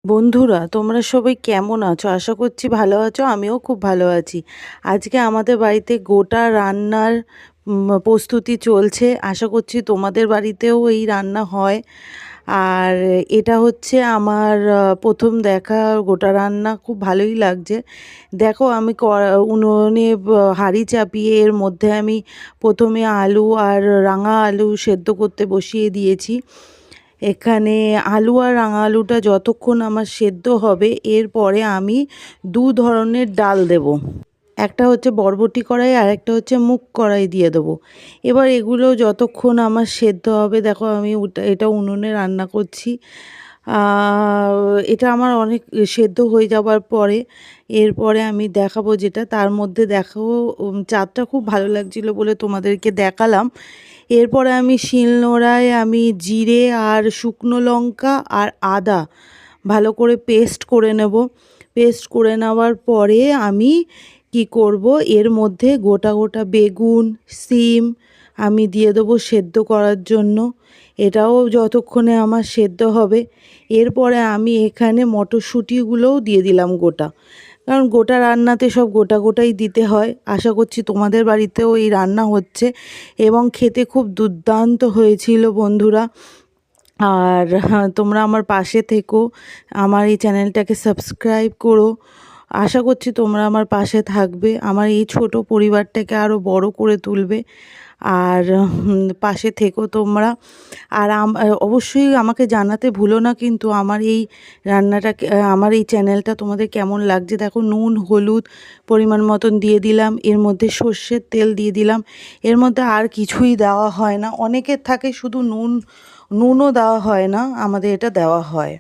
বন্ধুরা, তোমরা সবাই কেমন আছো? আশা করছি ভালো আছো। আমিও খুব ভালো আছি। আজকে আমাদের বাড়িতে গোটা রান্নার প্রস্তুতি চলছে। আশা করছি তোমাদের বাড়িতেও এই রান্না হয়। আর এটা হচ্ছে আমার প্রথম দেখা গোটা রান্না, খুব ভালোই লাগছে। দেখো, আমি উনুনে হাঁড়ি চাপিয়ে এর মধ্যে আমি প্রথমে আলু আর রাঙা আলু সেদ্ধ করতে বসিয়ে দিয়েছি। এখানে আলু আর রাঙা আলুটা যতক্ষণ আমার সেদ্ধ হবে, এরপরে আমি দু ধরনের ডাল দেব। একটা হচ্ছে বরবটি কড়াই আর একটা হচ্ছে মুগ কড়াই দিয়ে দেবো। এবার এগুলো যতক্ষণ আমার সেদ্ধ হবে, দেখো আমি এটা উনুনে রান্না করছি। এটা আমার অনেক সেদ্ধ হয়ে যাওয়ার পরে এরপরে আমি দেখাবো যেটা তার মধ্যে দেখো, চাঁদটা খুব ভালো লাগছিল বলে তোমাদেরকে দেখালাম। এরপরে আমি শিলনোড়ায় আমি জিরে আর শুকনো লঙ্কা আর আদা ভালো করে পেস্ট করে নেব। পেস্ট করে নেওয়ার পরে আমি কি করব, এর মধ্যে গোটা গোটা বেগুন, সিম আমি দিয়ে দেবো সেদ্ধ করার জন্য। এটাও যতক্ষণে আমার সেদ্ধ হবে, এরপরে আমি এখানে মটরশুঁটিগুলোও দিয়ে দিলাম গোটা, কারণ গোটা রান্নাতে সব গোটা গোটাই দিতে হয়। আশা করছি তোমাদের বাড়িতেও এই রান্না হচ্ছে এবং খেতে খুব দুর্দান্ত হয়েছিল বন্ধুরা। আর তোমরা আমার পাশে থেকো, আমার এই চ্যানেলটাকে সাবস্ক্রাইব করো। আশা করছি তোমরা আমার পাশে থাকবে, আমার এই ছোট পরিবারটাকে আরও বড় করে তুলবে। আর পাশে থেকো তোমরা। আর অবশ্যই আমাকে জানাতে ভুলো না কিন্তু আমার এই রান্নাটাকে, আমার এই চ্যানেলটা তোমাদের কেমন লাগছে। দেখো, নুন হলুদ পরিমাণ মতন দিয়ে দিলাম, এর মধ্যে সর্ষের তেল দিয়ে দিলাম। এর মধ্যে আর কিছুই দেওয়া হয় না। অনেকের থাকে শুধু নুনও দেওয়া হয় না, আমাদের এটা দেওয়া হয়।